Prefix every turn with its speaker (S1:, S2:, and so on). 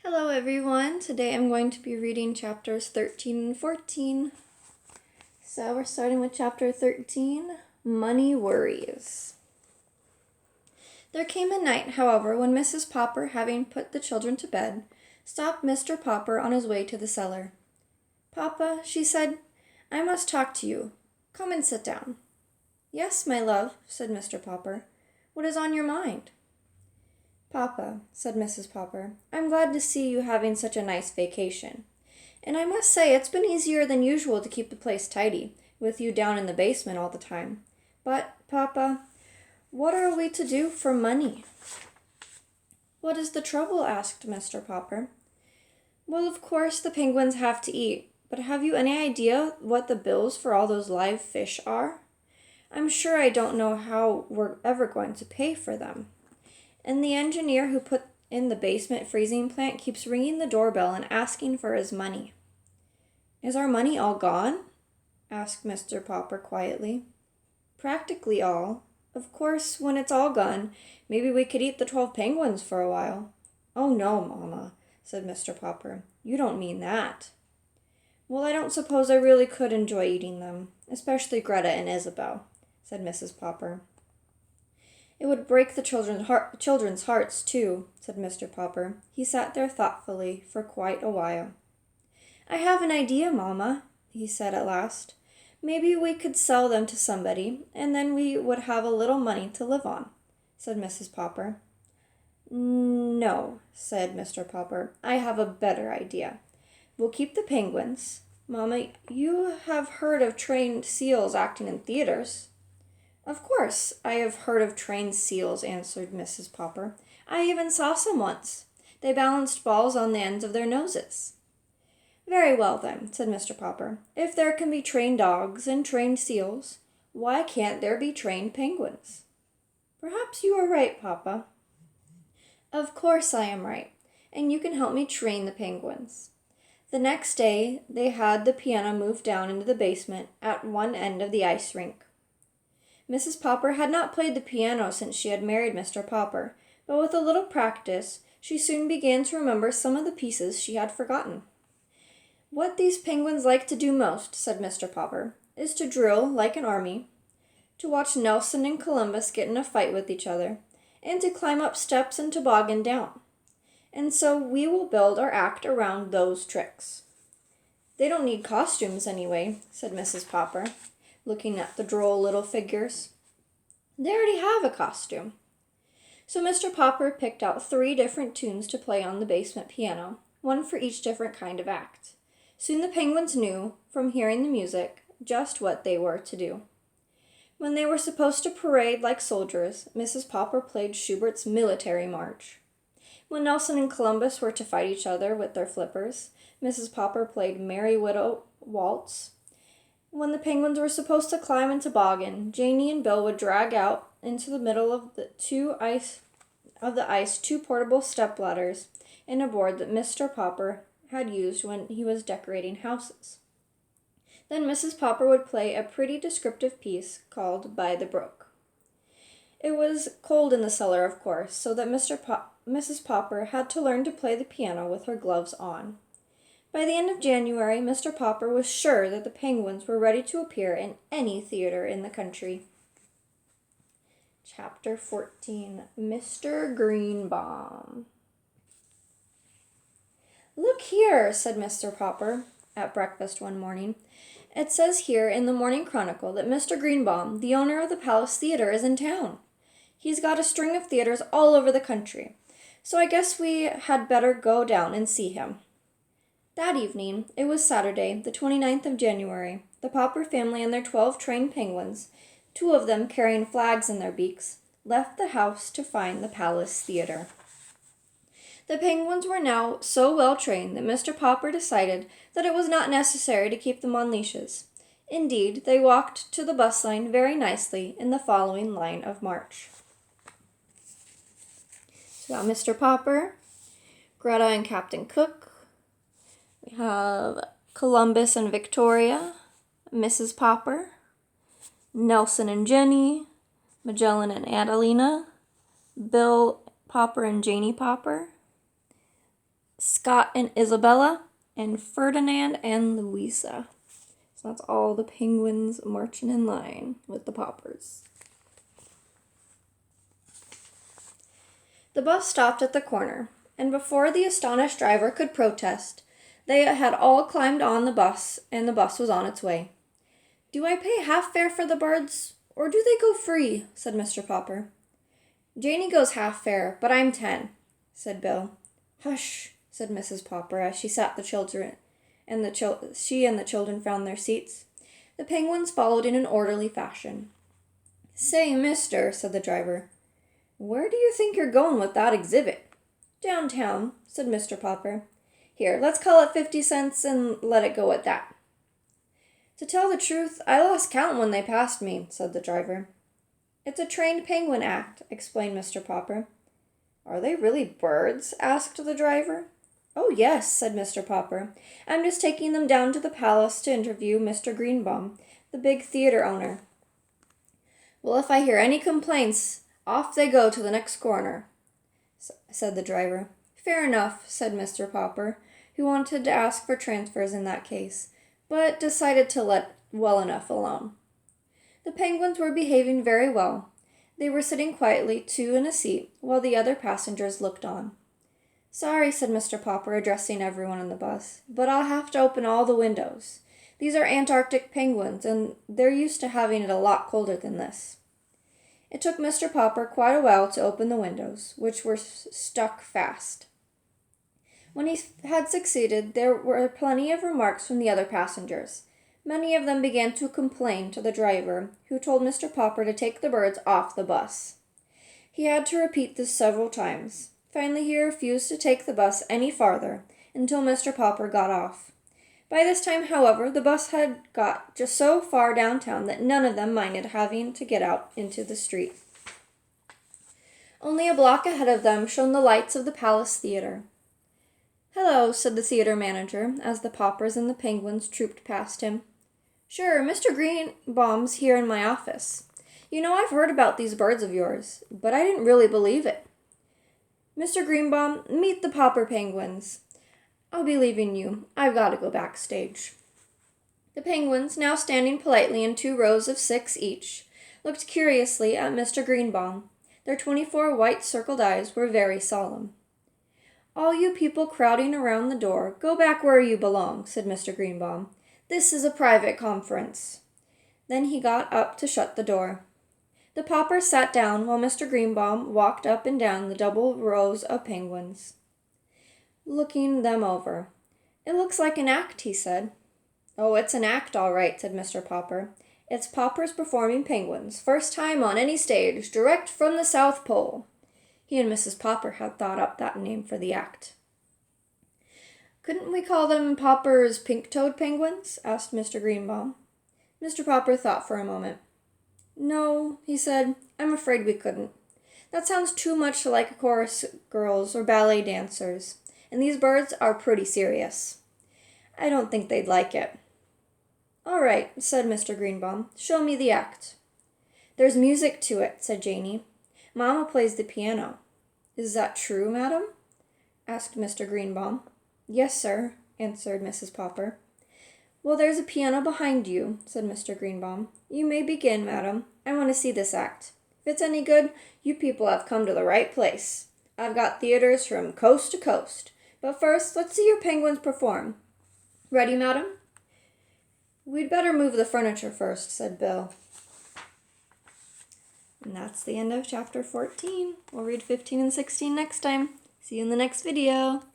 S1: Hello everyone, today I'm going to be reading chapters 13 and 14. So we're starting with chapter 13, Money Worries. There came a night, however, when Mrs. Popper, having put the children to bed, stopped Mr. Popper on his way to the cellar. "Papa," she said, "I must talk to you. Come and sit down." "Yes, my love," said Mr. Popper. "What is on your mind?" "Papa," said Mrs. Popper, "I'm glad to see you having such a nice vacation. And I must say it's been easier than usual to keep the place tidy, with you down in the basement all the time. But, Papa, what are we to do for money?" "What is the trouble?" asked Mr. Popper. "Well, of course the penguins have to eat, but have you any idea what the bills for all those live fish are? I'm sure I don't know how we're ever going to pay for them. And the engineer who put in the basement freezing plant keeps ringing the doorbell and asking for his money." "Is our money all gone?" asked Mr. Popper quietly. "Practically all. Of course, when it's all gone, maybe we could eat the 12 penguins for a while." "Oh no, Mamma," said Mr. Popper. "You don't mean that." "Well, I don't suppose I really could enjoy eating them, especially Greta and Isabel," said Mrs. Popper. "It would break the children's hearts, too," said Mr. Popper. He sat there thoughtfully for quite a while. "I have an idea, Mamma," he said at last. "Maybe we could sell them to somebody, and then we would have a little money to live on," said Mrs. Popper. "No," said Mr. Popper. "I have a better idea. We'll keep the penguins. Mamma, you have heard of trained seals acting in theaters." "Of course, I have heard of trained seals," answered Mrs. Popper. "I even saw some once. They balanced balls on the ends of their noses." "Very well, then," said Mr. Popper. "If there can be trained dogs and trained seals, why can't there be trained penguins?" "Perhaps you are right, Papa." "Of course I am right, and you can help me train the penguins." The next day they had the piano moved down into the basement at one end of the ice rink. Mrs. Popper had not played the piano since she had married Mr. Popper, but with a little practice she soon began to remember some of the pieces she had forgotten. "What these penguins like to do most," said Mr. Popper, "is to drill like an army, to watch Nelson and Columbus get in a fight with each other, and to climb up steps and toboggan down. And so we will build our act around those tricks." "They don't need costumes anyway," said Mrs. Popper, looking at the droll little figures. "They already have a costume." So Mr. Popper picked out 3 different tunes to play on the basement piano, one for each different kind of act. Soon the penguins knew, from hearing the music, just what they were to do. When they were supposed to parade like soldiers, Mrs. Popper played Schubert's Military March. When Nelson and Columbus were to fight each other with their flippers, Mrs. Popper played Merry Widow Waltz. When the penguins were supposed to climb and toboggan, Janie and Bill would drag out into the middle of the ice 2 portable stepladders and a board that Mr. Popper had used when he was decorating houses. Then Mrs. Popper would play a pretty descriptive piece called By the Brook. It was cold in the cellar, of course, so that Mrs. Popper had to learn to play the piano with her gloves on. By the end of January, Mr. Popper was sure that the penguins were ready to appear in any theater in the country. Chapter 14, Mr. Greenbaum. "Look here," said Mr. Popper at breakfast one morning. "It says here in the Morning Chronicle that Mr. Greenbaum, the owner of the Palace Theater, is in town. He's got a string of theaters all over the country, so I guess we had better go down and see him." That evening, it was Saturday, the 29th of January, the Popper family and their 12 trained penguins, 2 of them carrying flags in their beaks, left the house to find the Palace Theater. The penguins were now so well trained that Mr. Popper decided that it was not necessary to keep them on leashes. Indeed, they walked to the bus line very nicely in the following line of march. So we got Mr. Popper, Greta and Captain Cook. We have Columbus and Victoria, Mrs. Popper, Nelson and Jenny, Magellan and Adelina, Bill Popper and Janie Popper, Scott and Isabella, and Ferdinand and Louisa. So that's all the penguins marching in line with the Poppers. The bus stopped at the corner, and before the astonished driver could protest, they had all climbed on the bus, and the bus was on its way. "Do I pay half fare for the birds, or do they go free?" said Mr. Popper. "Janey goes half fare, but I'm 10, said Bill. "Hush," said Mrs. Popper as she sat the children, and she and the children found their seats. The penguins followed in an orderly fashion. "Say, mister," said the driver, "where do you think you're going with that exhibit?" "Downtown," said Mr. Popper. "Here, let's call it 50 cents and let it go at that." "To tell the truth, I lost count when they passed me," said the driver. "It's a trained penguin act," explained Mr. Popper. "Are they really birds?" asked the driver. "Oh, yes," said Mr. Popper. "I'm just taking them down to the palace to interview Mr. Greenbaum, the big theater owner." "Well, if I hear any complaints, off they go to the next corner," said the driver. "Fair enough," said Mr. Popper, who wanted to ask for transfers in that case, but decided to let well enough alone. The penguins were behaving very well. They were sitting quietly, two in a seat, while the other passengers looked on. "Sorry," said Mr. Popper, addressing everyone on the bus, "but I'll have to open all the windows. These are Antarctic penguins, and they're used to having it a lot colder than this." It took Mr. Popper quite a while to open the windows, which were stuck fast. When he had succeeded, there were plenty of remarks from the other passengers. Many of them began to complain to the driver, who told Mr. Popper to take the birds off the bus. He had to repeat this several times. Finally, he refused to take the bus any farther until Mr. Popper got off. By this time, however, the bus had got just so far downtown that none of them minded having to get out into the street. Only a block ahead of them shone the lights of the Palace Theater. "Hello," said the theater manager, as the Poppers and the penguins trooped past him. "Sure, Mr. Greenbaum's here in my office. You know, I've heard about these birds of yours, but I didn't really believe it. Mr. Greenbaum, meet the Popper penguins. I'll be leaving you. I've got to go backstage." The penguins, now standing politely in 2 rows of 6 each, looked curiously at Mr. Greenbaum. Their 24 white circled eyes were very solemn. "All you people crowding around the door, go back where you belong," said Mr. Greenbaum. "This is a private conference." Then he got up to shut the door. The Poppers sat down while Mr. Greenbaum walked up and down the double rows of penguins, looking them over. "It looks like an act," he said. "Oh, it's an act, all right," said Mr. Popper. "It's Poppers Performing Penguins, first time on any stage, direct from the South Pole." He and Mrs. Popper had thought up that name for the act. "Couldn't we call them Popper's Pink-Toed Penguins?" asked Mr. Greenbaum. Mr. Popper thought for a moment. "No," he said, "I'm afraid we couldn't. That sounds too much like chorus girls or ballet dancers, and these birds are pretty serious. I don't think they'd like it." "All right," said Mr. Greenbaum. "Show me the act." "There's music to it," said Janey. "Mamma plays the piano." "Is that true, madam?" asked Mr. Greenbaum. "Yes, sir," answered Mrs. Popper. "Well, there's a piano behind you," said Mr. Greenbaum. "You may begin, madam. I want to see this act. If it's any good, you people have come to the right place. I've got theaters from coast to coast. But first, let's see your penguins perform. Ready, madam?" "We'd better move the furniture first," said Bill. And that's the end of chapter 14. We'll read 15 and 16 next time. See you in the next video.